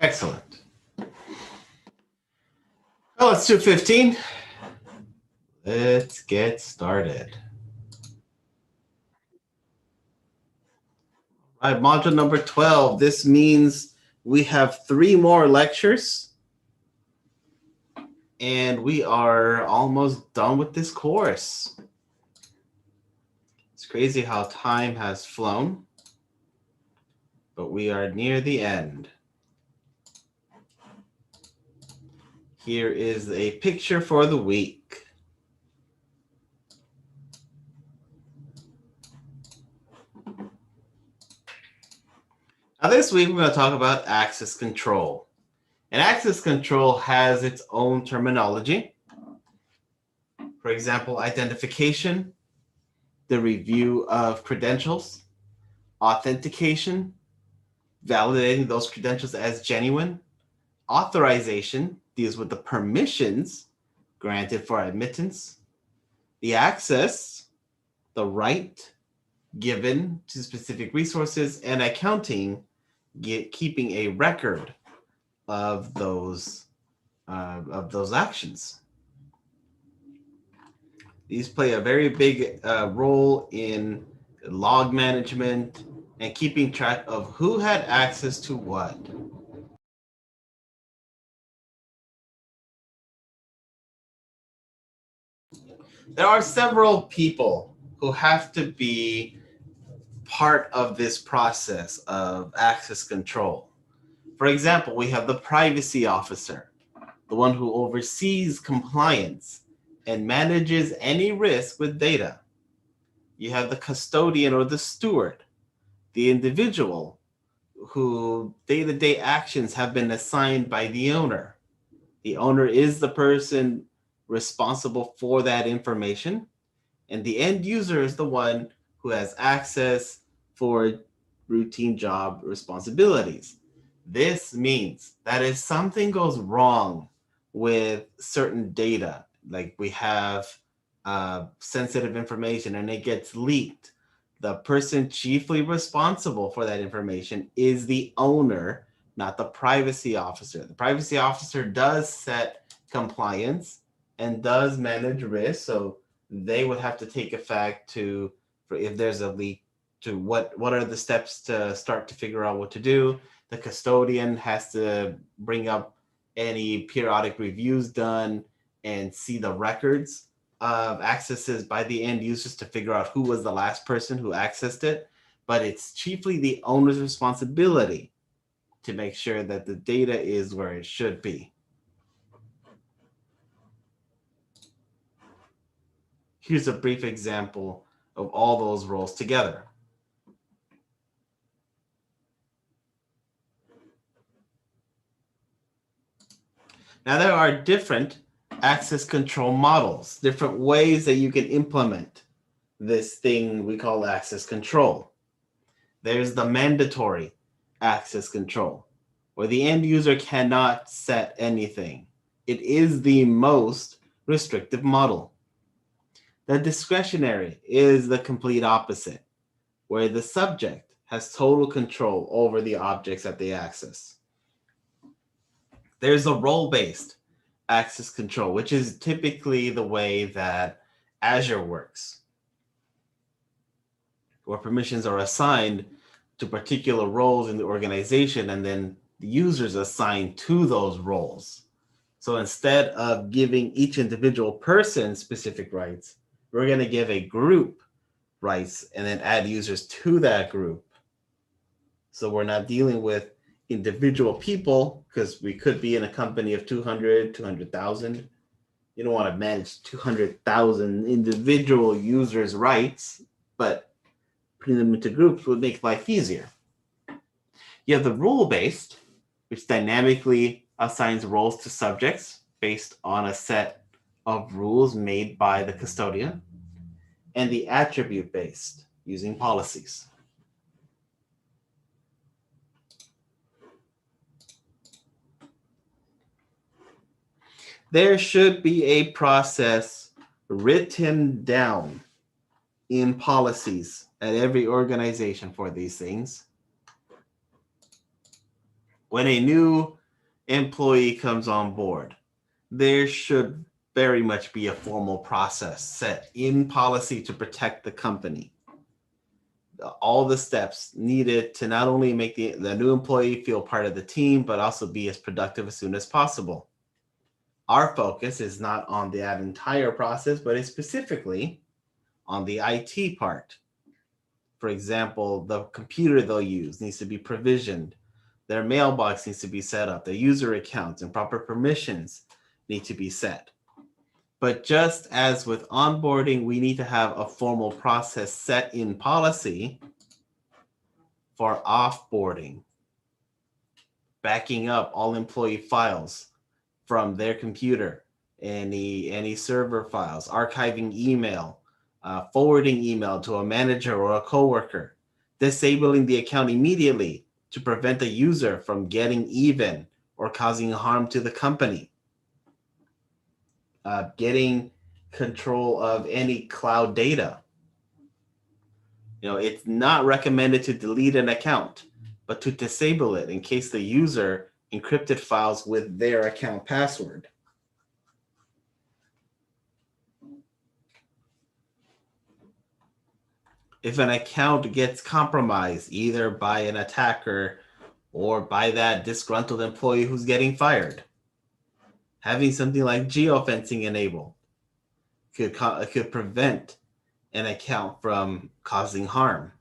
Excellent. Well, it's 2:15. Let's get started. All right, module number 12. This means we have 3 more lectures and we are almost done with this course. It's crazy how time has flown, but we are near the end. Here is a picture for the week. Now this week we're going to talk about access control. And access control has its own terminology. For example, identification, the review of credentials, authentication, validating those credentials as genuine, authorization deals with the permissions granted for admittance, the access, the right given to specific resources, and accounting, keeping a record of those actions. These play a very big role in log management and keeping track of who had access to what. There are several people who have to be part of this process of access control. For example, we have the privacy officer, the one who oversees compliance and manages any risk with data. You have the custodian or the steward, the individual who day-to-day actions have been assigned by the owner. The owner is the person responsible for that information, and the end user is the one who has access for routine job responsibilities. This means that if something goes wrong with certain data, like we have sensitive information and it gets leaked, the person chiefly responsible for that information is the owner, not the privacy officer. The privacy officer does set compliance and does manage risk, so they would have to take effect to, for if there's a leak, to what are the steps to start to figure out what to do. The custodian has to bring up any periodic reviews done and see the records of accesses by the end users to figure out who was the last person who accessed it. But it's chiefly the owner's responsibility to make sure that the data is where it should be. Here's a brief example of all those roles together. Now, there are different access control models, different ways that you can implement this thing we call access control. There's the mandatory access control, where the end user cannot set anything. It is the most restrictive model. The discretionary is the complete opposite, where the subject has total control over the objects that they access. There's a role-based access control, which is typically the way that Azure works, where permissions are assigned to particular roles in the organization, and then the users assigned to those roles. So instead of giving each individual person specific rights, we're going to give a group rights and then add users to that group. So we're not dealing with individual people, because we could be in a company of 200,000. You don't want to manage 200,000 individual users' rights, but putting them into groups would make life easier. You have the rule-based, which dynamically assigns roles to subjects based on a set of rules made by the custodian, and the attribute-based, using policies. There should be a process written down in policies at every organization for these things, When a new employee comes on board, there should very much be a formal process set in policy to protect the company. All the steps needed to not only make the new employee feel part of the team, but also be as productive as soon as possible. Our focus is not on that entire process, but is specifically on the IT part. For example, the computer they'll use needs to be provisioned. Their mailbox needs to be set up. The user accounts and proper permissions need to be set. But just as with onboarding, we need to have a formal process set in policy for offboarding, backing up all employee files from their computer, any server files, archiving email, forwarding email to a manager or a coworker, disabling the account immediately to prevent the user from getting even or causing harm to the company, getting control of any cloud data. It's not recommended to delete an account, but to disable it in case the user encrypted files with their account password. If an account gets compromised either by an attacker or by that disgruntled employee who's getting fired, having something like geofencing enabled could prevent an account from causing harm.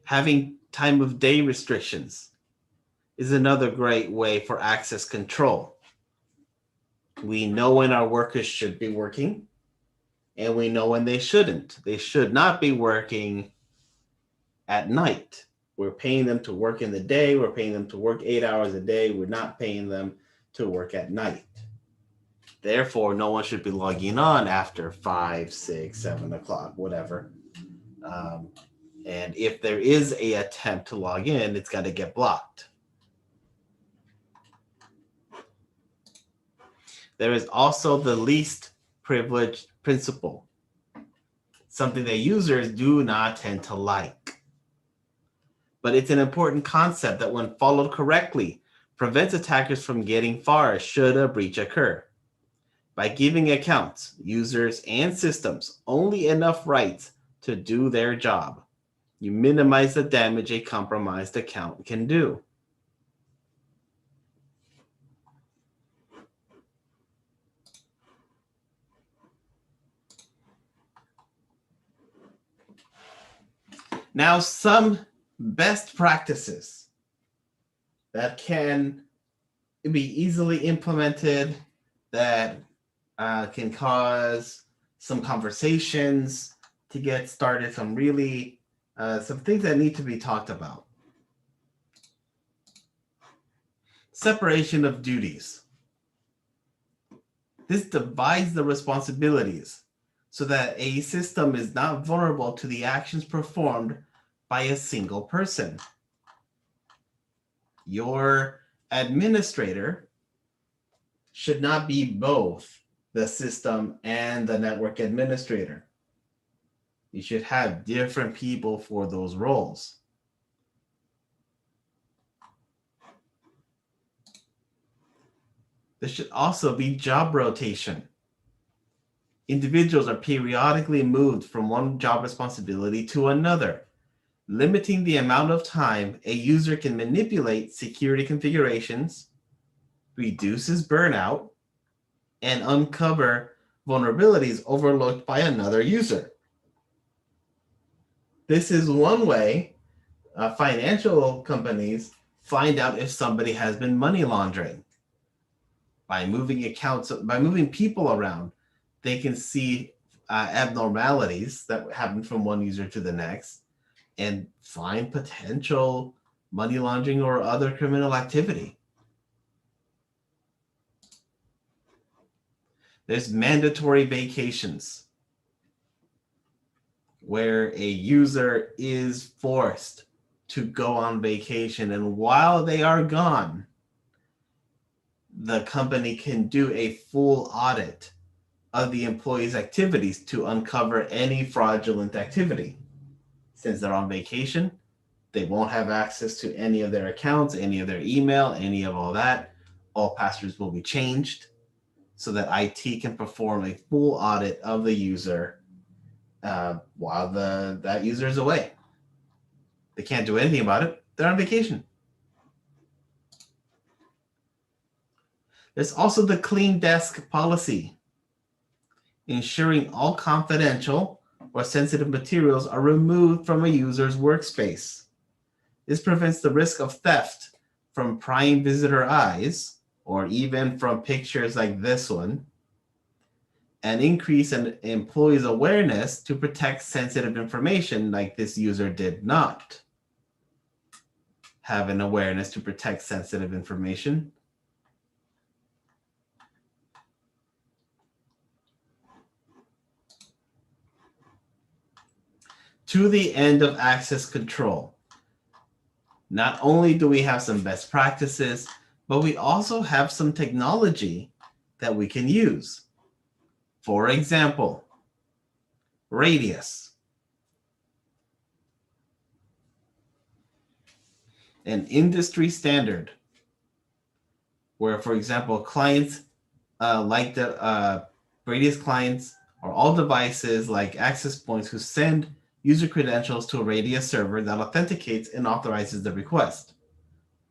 Having time of day restrictions is another great way for access control. We know when our workers should be working, and we know when they shouldn't. They should not be working at night. We're paying them to work in the day. We're paying them to work 8 hours a day. We're not paying them to work at night. Therefore, no one should be logging on after 5, 6, 7 o'clock, whatever. And if there is an attempt to log in, it's got to get blocked. There is also the least privileged principle, something that users do not tend to like. But it's an important concept that, when followed correctly, prevents attackers from getting far should a breach occur. By giving accounts, users, and systems only enough rights to do their job, you minimize the damage a compromised account can do. Now, some best practices that can be easily implemented, that can cause some conversations to get started, some things that need to be talked about. Separation of duties. This divides the responsibilities so that a system is not vulnerable to the actions performed by a single person. Your administrator should not be both the system and the network administrator. You should have different people for those roles. There should also be job rotation. Individuals are periodically moved from one job responsibility to another, limiting the amount of time a user can manipulate security configurations, reduces burnout, and uncover vulnerabilities overlooked by another user. This is one way financial companies find out if somebody has been money laundering. By moving people around, they can see abnormalities that happen from one user to the next and find potential money laundering or other criminal activity. There's mandatory vacations where a user is forced to go on vacation, and while they are gone, the company can do a full audit of the employee's activities to uncover any fraudulent activity. Since they're on vacation, they won't have access to any of their accounts, any of their email, any of all that. All passwords will be changed so that IT can perform a full audit of the user while that user is away. They can't do anything about it. They're on vacation. There's also the clean desk policy, ensuring all confidential or sensitive materials are removed from a user's workspace. This prevents the risk of theft from prying visitor eyes, or even from pictures like this one, and increase an employee's awareness to protect sensitive information like this user did not have an awareness to protect sensitive information. To the end of access control, not only do we have some best practices, but we also have some technology that we can use. For example, Radius, an industry standard where, for example, clients like the Radius clients or all devices like access points who send user credentials to a Radius server that authenticates and authorizes the request,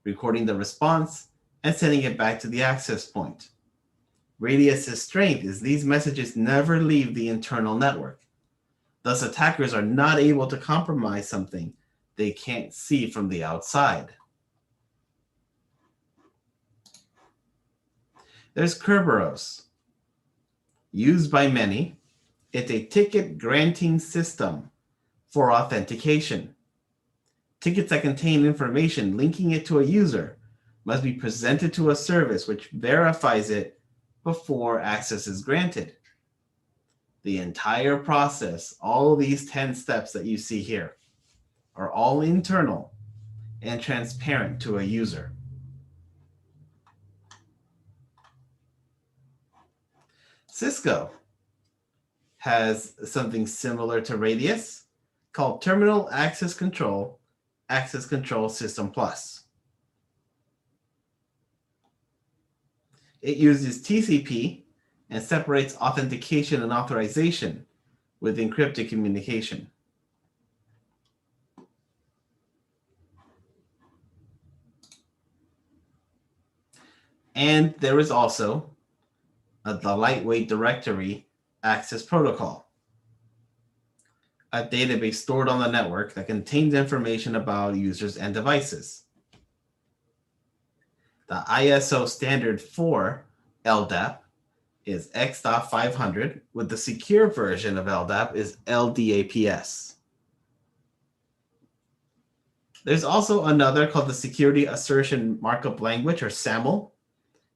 recording the response and sending it back to the access point. Radius's strength is these messages never leave the internal network. Thus, attackers are not able to compromise something they can't see from the outside. There's Kerberos. Used by many, it's a ticket granting system for authentication. Tickets that contain information linking it to a user must be presented to a service which verifies it before access is granted. The entire process, all these 10 steps that you see here, are all internal and transparent to a user. Cisco has something similar to Radius called Terminal Access Control System Plus. It uses TCP and separates authentication and authorization with encrypted communication. And there is also the lightweight directory access protocol, a database stored on the network that contains information about users and devices. The ISO standard for LDAP is X.500, with the secure version of LDAP is LDAPS. There's also another called the Security Assertion Markup Language, or SAML,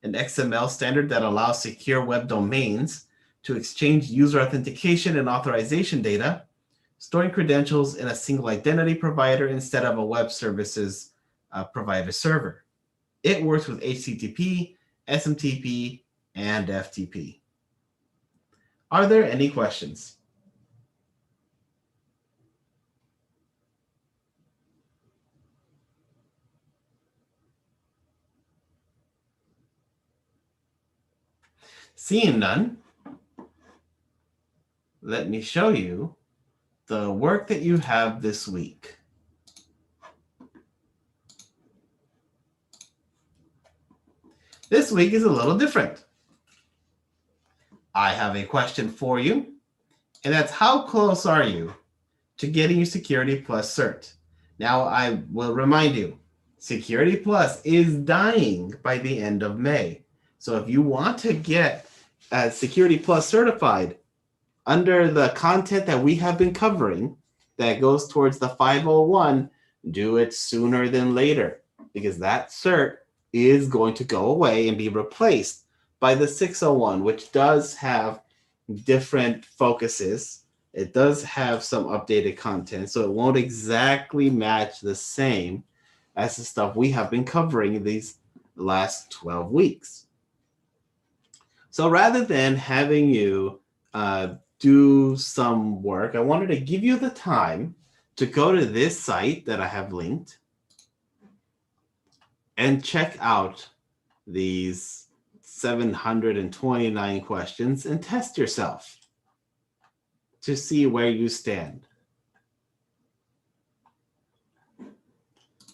an XML standard that allows secure web domains to exchange user authentication and authorization data, storing credentials in a single identity provider instead of a web services provider server. It works with HTTP, SMTP, and FTP. Are there any questions? Seeing none, let me show you the work that you have this week. This week is a little different. I have a question for you, and that's how close are you to getting your Security Plus cert? Now, I will remind you, Security Plus is dying by the end of May. So if you want to get Security Plus certified under the content that we have been covering that goes towards the 501, do it sooner than later, because that cert is going to go away and be replaced by the 601, which does have different focuses. It does have some updated content, so it won't exactly match the same as the stuff we have been covering these last 12 weeks. So rather than having you do some work, I wanted to give you the time to go to this site that I have linked and check out these 729 questions and test yourself to see where you stand.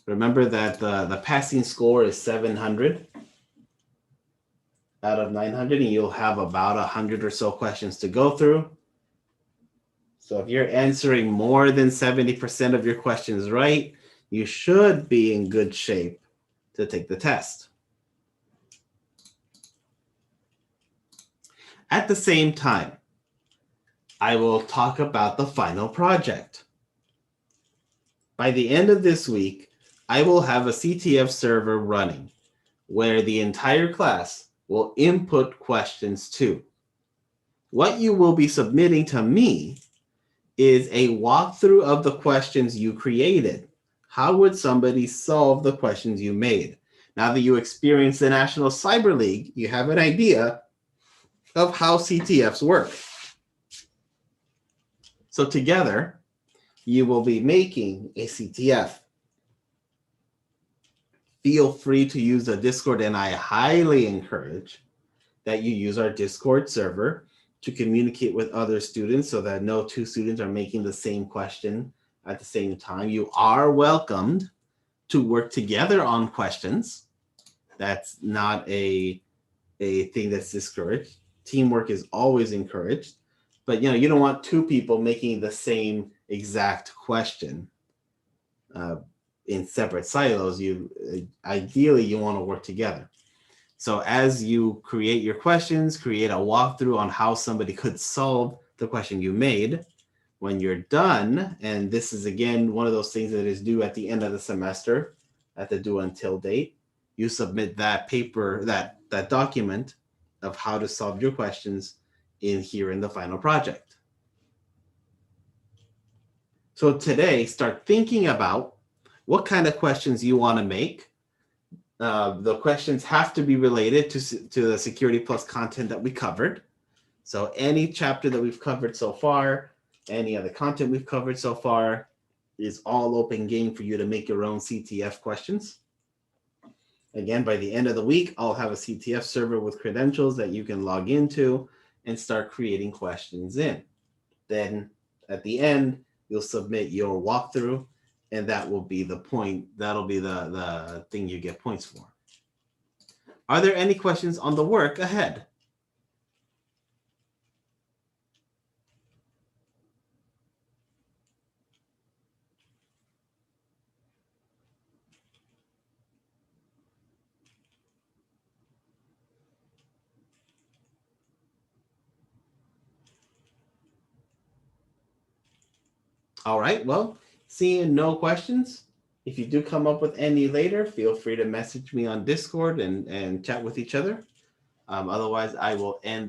Remember that the passing score is 700 out of 900, and you'll have about 100 or so questions to go through. So if you're answering more than 70% of your questions right, you should be in good shape to take the test. At the same time, I will talk about the final project. By the end of this week, I will have a CTF server running where the entire class will input questions to. What you will be submitting to me is a walkthrough of the questions you created. How would somebody solve the questions you made? Now that you experience the National Cyber League, you have an idea of how CTFs work. So together, you will be making a CTF. Feel free to use the Discord, and I highly encourage that you use our Discord server to communicate with other students so that no two students are making the same question at the same time. You are welcomed to work together on questions. That's not a thing that's discouraged. Teamwork is always encouraged, but you don't want two people making the same exact question in separate silos. Ideally you want to work together. So as you create your questions, create a walkthrough on how somebody could solve the question you made. When you're done, and this is again one of those things that is due at the end of the semester at the due until date, you submit that paper, that document of how to solve your questions in the final project. So today, start thinking about what kind of questions you want to make. The questions have to be related to the Security Plus content that we covered. So any chapter that we've covered so far, any other content we've covered so far is all open game for you to make your own CTF questions. Again, by the end of the week, I'll have a CTF server with credentials that you can log into and start creating questions in. Then at the end, you'll submit your walkthrough, and that will be the point. That'll be the thing you get points for. Are there any questions on the work ahead? All right, well, seeing no questions, if you do come up with any later, feel free to message me on Discord and chat with each other. Otherwise, I will end the